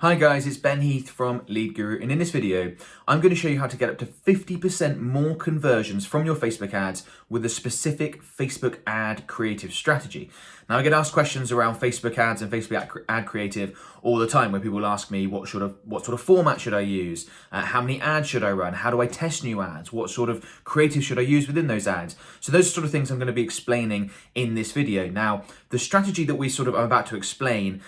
Hi guys, it's Ben Heath from Lead Guru, and in this video, I'm going to show you how to get up to 50% more conversions from your Facebook ads with a specific Facebook ad creative strategy. Now, I get asked questions around Facebook ads and Facebook ad creative all the time, where people ask me what sort of format should I use, how many ads should I run, how do I test new ads, what sort of creative should I use within those ads. So those sort of things I'm going to be explaining in this video. Now, the strategy that I'm about to explain,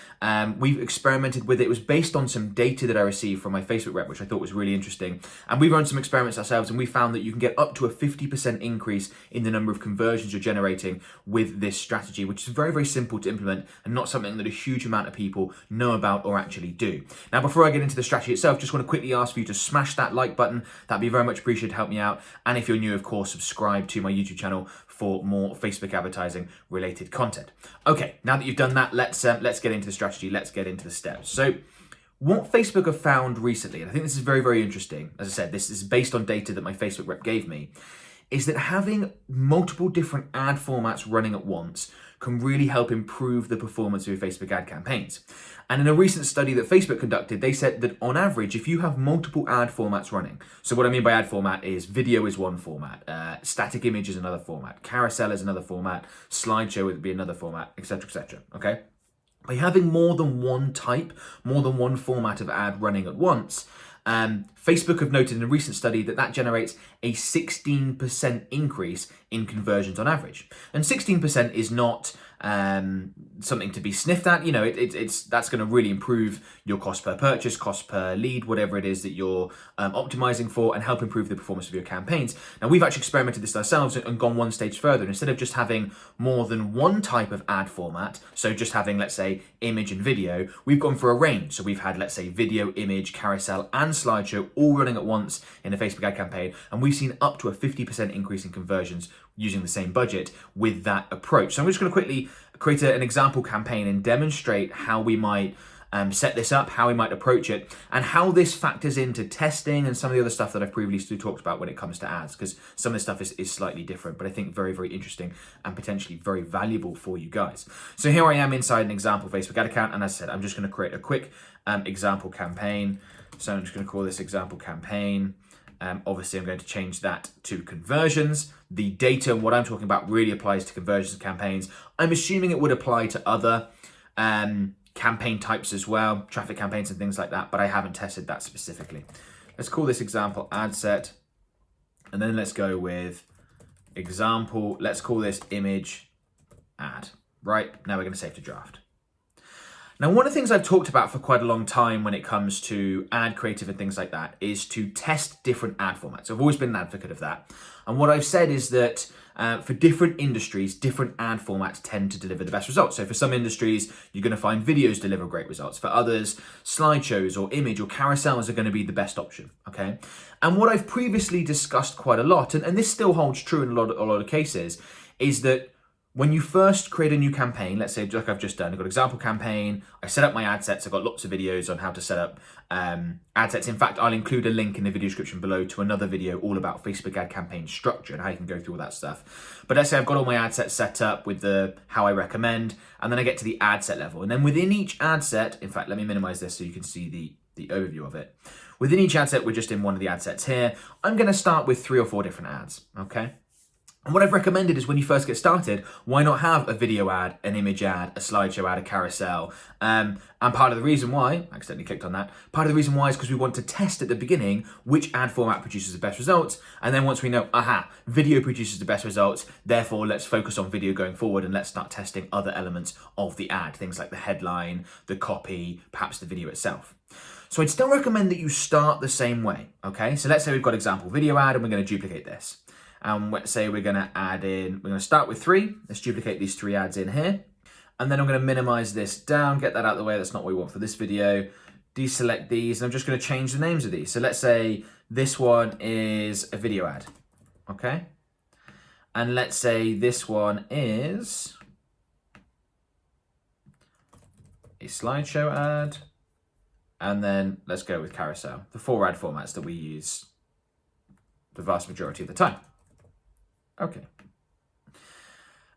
we've experimented with it. It was based on some data that I received from my Facebook rep, which I thought was really interesting. And we've run some experiments ourselves, and we found that you can get up to a 50% increase in the number of conversions you're generating with this strategy, which is very, very simple to implement and not something that a huge amount of people know about or actually do. Now, before I get into the strategy itself, just want to quickly ask for you to smash that like button. That'd be very much appreciated to help me out. And if you're new, of course, subscribe to my YouTube channel for more Facebook advertising related content. Okay, now that you've done that, let's get into the strategy. Let's get into the steps. So what Facebook have found recently, and I think this is very, very interesting, as I said, this is based on data that my Facebook rep gave me, is that having multiple different ad formats running at once can really help improve the performance of your Facebook ad campaigns. And in a recent study that Facebook conducted, they said that on average, if you have multiple ad formats running, so what I mean by ad format is video is one format, static image is another format, carousel is another format, slideshow would be another format, etc., okay? By having more than one type, more than one format of ad running at once, Facebook have noted in a recent study that generates a 16% increase in conversions on average. And 16% is not something to be sniffed at. You know, that's going to really improve your cost per purchase, cost per lead, whatever it is that you're optimizing for, and help improve the performance of your campaigns. Now, we've actually experimented this ourselves and gone one stage further. And instead of just having more than one type of ad format, so just having, let's say, image and video, we've gone for a range. So we've had, let's say, video, image, carousel, and slideshow all running at once in a Facebook ad campaign. And we've seen up to a 50% increase in conversions using the same budget with that approach. So I'm just going to quickly create an example campaign and demonstrate how we might set this up, how we might approach it, and how this factors into testing and some of the other stuff that I've previously talked about when it comes to ads, because some of this stuff is slightly different, but I think very, very interesting and potentially very valuable for you guys. So here I am inside an example Facebook ad account, and as I said, I'm just going to create a quick example campaign. So I'm just going to call this example campaign. Obviously, I'm going to change that to conversions. The data and what I'm talking about really applies to conversions and campaigns. I'm assuming it would apply to other campaign types as well, traffic campaigns and things like that, but I haven't tested that specifically. Let's call this example ad set, and then let's go with example. Let's call this image ad. Right, now we're going to save to draft. Now, one of the things I've talked about for quite a long time when it comes to ad creative and things like that is to test different ad formats. I've always been an advocate of that. And what I've said is that for different industries, different ad formats tend to deliver the best results. So for some industries, you're going to find videos deliver great results. For others, slideshows or image or carousels are going to be the best option, okay? And what I've previously discussed quite a lot, and this still holds true in a lot of cases, is that when you first create a new campaign, let's say like I've just done, I've got example campaign, I set up my ad sets, I've got lots of videos on how to set up ad sets. In fact, I'll include a link in the video description below to another video all about Facebook ad campaign structure and how you can go through all that stuff. But let's say I've got all my ad sets set up with the how I recommend, and then I get to the ad set level. And then within each ad set, in fact, let me minimize this so you can see the overview of it. Within each ad set, we're just in one of the ad sets here. I'm gonna start with 3 or 4 different ads, okay? And what I've recommended is when you first get started, why not have a video ad, an image ad, a slideshow ad, a carousel? And part of the reason why, I accidentally clicked on that, part of the reason why is because we want to test at the beginning which ad format produces the best results. And then once we know, video produces the best results, therefore let's focus on video going forward and let's start testing other elements of the ad, things like the headline, the copy, perhaps the video itself. So I'd still recommend that you start the same way, okay? So let's say we've got example video ad and we're going to duplicate this. And let's say we're going to start with 3. Let's duplicate these 3 ads in here. And then I'm going to minimize this down, get that out of the way. That's not what we want for this video. Deselect these, and I'm just going to change the names of these. So let's say this one is a video ad, okay? And let's say this one is a slideshow ad. And then let's go with carousel, the 4 ad formats that we use the vast majority of the time. Okay.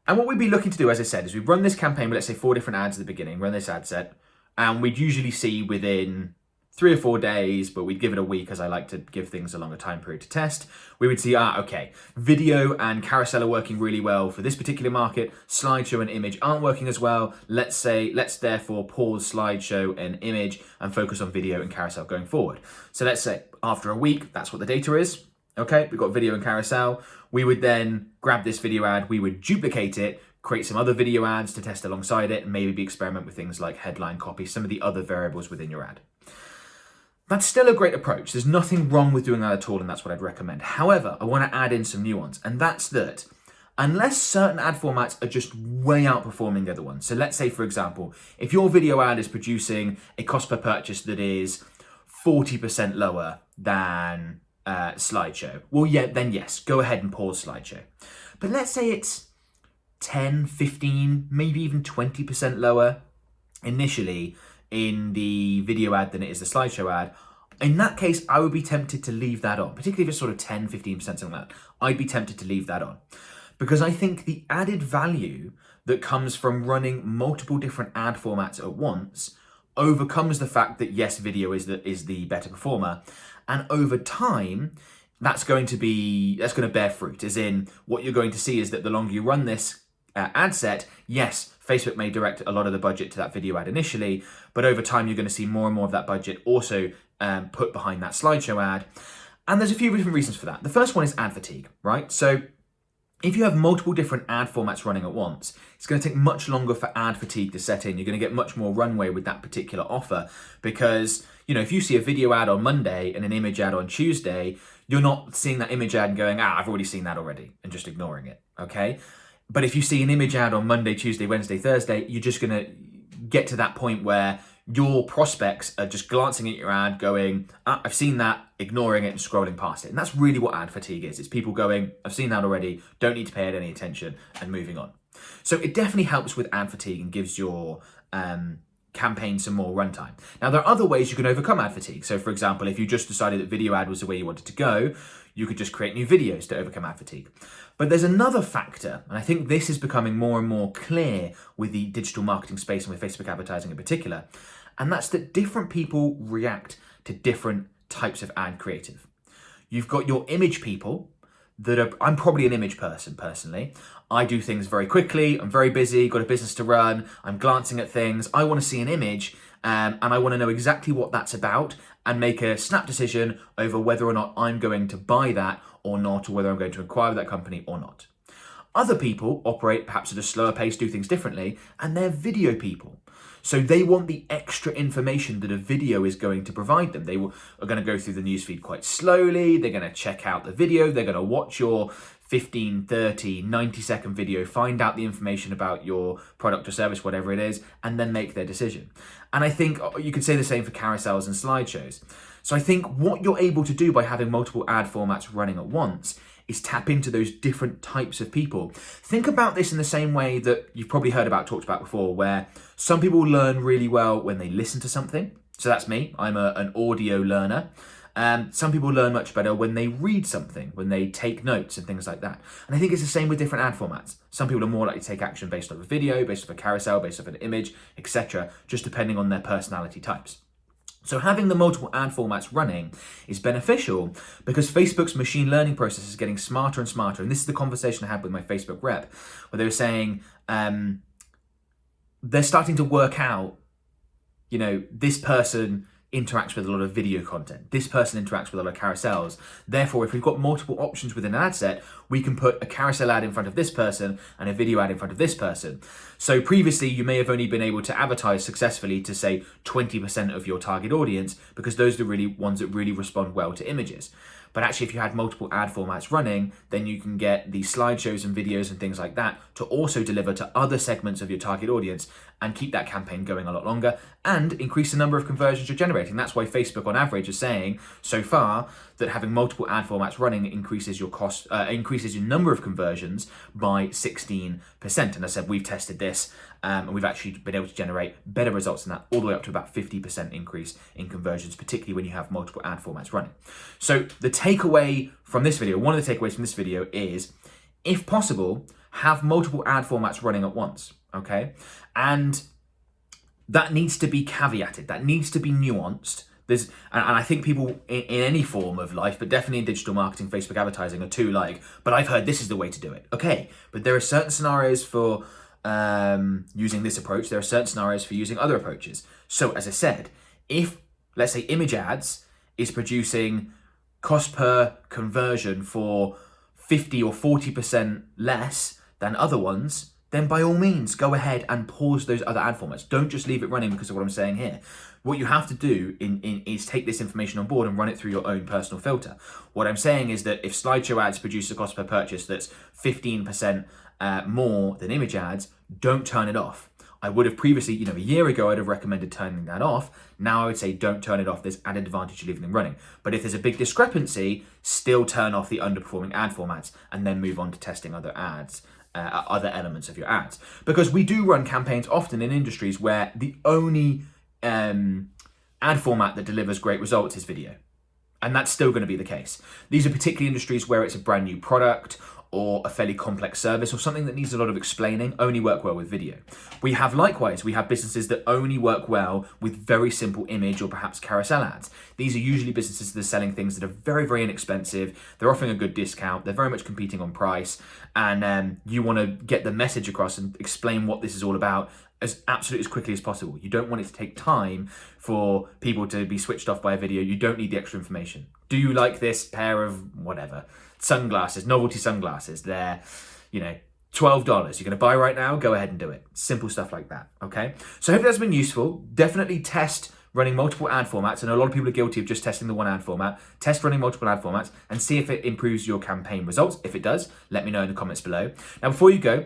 And what we'd be looking to do, as I said, is we run this campaign with, let's say, 4 different ads at the beginning, run this ad set. And we'd usually see within 3 or 4 days, but we'd give it a week as I like to give things a longer time period to test. We would see, okay, video and carousel are working really well for this particular market. Slideshow and image aren't working as well. Let's therefore pause slideshow and image and focus on video and carousel going forward. So let's say after a week, that's what the data is. Okay, we've got video and carousel. We would then grab this video ad, we would duplicate it, create some other video ads to test alongside it, and maybe experiment with things like headline copy, some of the other variables within your ad. That's still a great approach. There's nothing wrong with doing that at all, and that's what I'd recommend. However, I want to add in some nuance, and that's that unless certain ad formats are just way outperforming the other ones. So let's say, for example, if your video ad is producing a cost per purchase that is 40% lower than slideshow, well, yeah, then yes, go ahead and pause slideshow. But let's say it's 10, 15, maybe even 20% lower initially in the video ad than it is the slideshow ad. In that case, I would be tempted to leave that on, particularly if it's sort of 10, 15%, something like that. I'd be tempted to leave that on because I think the added value that comes from running multiple different ad formats at once overcomes the fact that yes, video is the better performer. And over time, that's going to bear fruit, as in what you're going to see is that the longer you run this ad set, yes, Facebook may direct a lot of the budget to that video ad initially, but over time you're going to see more and more of that budget also put behind that slideshow ad. And there's a few different reasons for that. The first one is ad fatigue, right? So if you have multiple different ad formats running at once, it's going to take much longer for ad fatigue to set in. You're going to get much more runway with that particular offer because, if you see a video ad on Monday and an image ad on Tuesday, you're not seeing that image ad and going, I've already seen that already, and just ignoring it, okay? But if you see an image ad on Monday, Tuesday, Wednesday, Thursday, you're just going to get to that point where your prospects are just glancing at your ad going, I've seen that, ignoring it and scrolling past it. And that's really what ad fatigue is. It's people going, I've seen that already, don't need to pay it any attention, and moving on. So it definitely helps with ad fatigue and gives your campaign some more runtime. Now, there are other ways you can overcome ad fatigue. So for example, if you just decided that video ad was the way you wanted to go, you could just create new videos to overcome ad fatigue. But there's another factor, and I think this is becoming more and more clear with the digital marketing space and with Facebook advertising in particular, and that's that different people react to different types of ad creative. You've got your image people I'm probably an image person personally. I do things very quickly, I'm very busy, got a business to run, I'm glancing at things, I want to see an image and I want to know exactly what that's about and make a snap decision over whether or not I'm going to buy that or not, or whether I'm going to acquire that company or not. Other people operate perhaps at a slower pace, do things differently, and they're video people. So they want the extra information that a video is going to provide them. They are going to go through the newsfeed quite slowly. They're going to check out the video. They're going to watch your 15, 30, 90-second video, find out the information about your product or service, whatever it is, and then make their decision. And I think you could say the same for carousels and slideshows. So I think what you're able to do by having multiple ad formats running at once is tap into those different types of people. Think about this in the same way that you've probably talked about before, where some people learn really well when they listen to something. So that's me, I'm an audio learner. Some people learn much better when they read something, when they take notes and things like that. And I think it's the same with different ad formats. Some people are more likely to take action based off a video, based off a carousel, based off an image, etc., just depending on their personality types. So having the multiple ad formats running is beneficial because Facebook's machine learning process is getting smarter and smarter. And this is the conversation I had with my Facebook rep, where they were saying they're starting to work out, this person interacts with a lot of video content. This person interacts with a lot of carousels. Therefore, if we've got multiple options within an ad set, we can put a carousel ad in front of this person and a video ad in front of this person. So previously, you may have only been able to advertise successfully to say 20% of your target audience because those are the really ones that really respond well to images. But actually, if you had multiple ad formats running, then you can get the slideshows and videos and things like that to also deliver to other segments of your target audience and keep that campaign going a lot longer and increase the number of conversions you're generating. That's why Facebook on average is saying so far that having multiple ad formats running increases your increases your number of conversions by 16%. And I said, we've tested this and we've actually been able to generate better results than that, all the way up to about 50% increase in conversions, particularly when you have multiple ad formats running. So the takeaway from this video, one of the takeaways from this video is, if possible, have multiple ad formats running at once, okay? And that needs to be caveated. That needs to be nuanced. And I think people in any form of life, but definitely in digital marketing, Facebook advertising, are too like, but I've heard this is the way to do it. Okay, but there are certain scenarios for using this approach. There are certain scenarios for using other approaches. So as I said, if, let's say, image ads is producing cost per conversion for 50 or 40% less than other ones, then by all means, go ahead and pause those other ad formats. Don't just leave it running because of what I'm saying here. What you have to do is take this information on board and run it through your own personal filter. What I'm saying is that if slideshow ads produce a cost per purchase that's 15% more than image ads, don't turn it off. I would have previously, a year ago, I'd have recommended turning that off. Now I would say don't turn it off. There's added advantage to leaving them running. But if there's a big discrepancy, still turn off the underperforming ad formats and then move on to testing other ads. Other elements of your ads. Because we do run campaigns often in industries where the only ad format that delivers great results is video. And that's still going to be the case. These are particularly industries where it's a brand new product or a fairly complex service or something that needs a lot of explaining, only work well with video. We have businesses that only work well with very simple image or perhaps carousel ads. These are usually businesses that are selling things that are very, very inexpensive. They're offering a good discount. They're very much competing on price. And you want to get the message across and explain what this is all about as quickly as possible. You don't want it to take time for people to be switched off by a video. You don't need the extra information. Do you like this pair of whatever? Sunglasses, novelty sunglasses. They're, $12. You're going to buy right now? Go ahead and do it. Simple stuff like that, okay? So I hope that's been useful. Definitely test running multiple ad formats. And a lot of people are guilty of just testing the one ad format. Test running multiple ad formats and see if it improves your campaign results. If it does, let me know in the comments below. Now, before you go,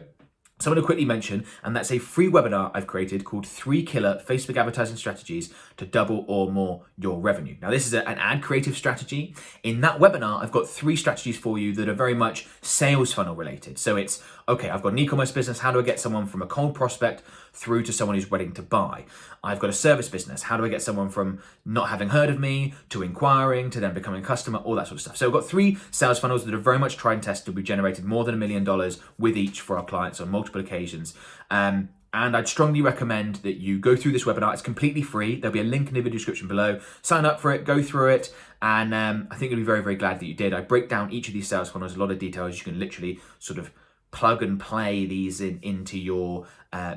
so I'm going to quickly mention, and that's a free webinar I've created called 3 Killer Facebook Advertising Strategies to Double or More Your Revenue. Now, this is an ad creative strategy. In that webinar, I've got 3 strategies for you that are very much sales funnel related. So it's, okay, I've got an e-commerce business. How do I get someone from a cold prospect through to someone who's ready to buy? I've got a service business. How do I get someone from not having heard of me to inquiring to then becoming a customer, all that sort of stuff. So I've got 3 sales funnels that are very much tried and tested. We've generated more than $1 million with each for our clients on multiple occasions. And I'd strongly recommend that you go through this webinar. It's completely free. There'll be a link in the video description below. Sign up for it, go through it, and I think you'll be very, very glad that you did. I break down each of these sales funnels, a lot of details. You can literally sort of plug and play these into your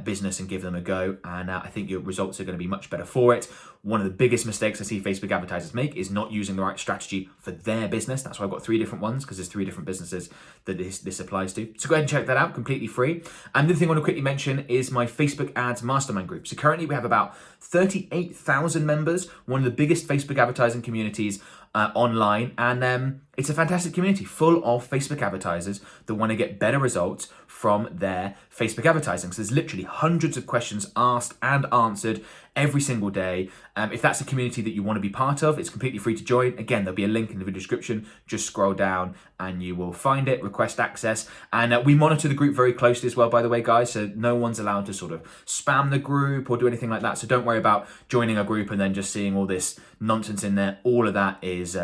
business and give them a go. And I think your results are going to be much better for it. One of the biggest mistakes I see Facebook advertisers make is not using the right strategy for their business. That's why I've got 3 different ones, because there's 3 different businesses that this applies to. So go ahead and check that out, completely free. And the other thing I want to quickly mention is my Facebook ads mastermind group. So currently we have about 38,000 members, one of the biggest Facebook advertising communities online. And it's a fantastic community full of Facebook advertisers that want to get better results from their Facebook advertising. So there's literally hundreds of questions asked and answered every single day. If that's a community that you want to be part of, it's completely free to join. Again, there'll be a link in the video description. Just scroll down and you will find it, request access. And we monitor the group very closely as well, by the way, guys. So no one's allowed to sort of spam the group or do anything like that. So don't worry about joining a group and then just seeing all this nonsense in there. All of that is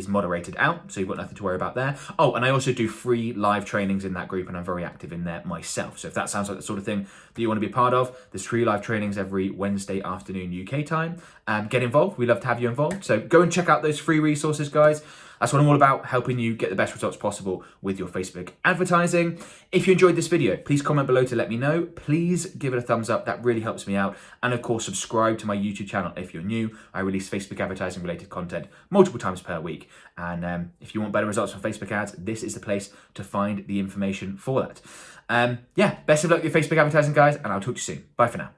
moderated out. So you've got nothing to worry about there. Oh, and I also do free live trainings in that group, and I'm very active in there myself. So if that sounds like the sort of thing that you want to be a part of, there's free live trainings every Wednesday afternoon UK time. Get involved. We'd love to have you involved. So go and check out those free resources, guys. That's what I'm all about, helping you get the best results possible with your Facebook advertising. If you enjoyed this video, please comment below to let me know. Please give it a thumbs up. That really helps me out. And of course, subscribe to my YouTube channel if you're new. I release Facebook advertising related content multiple times per week. And if you want better results from Facebook ads, this is the place to find the information for that. Yeah, best of luck with your Facebook advertising, guys, and I'll talk to you soon. Bye for now.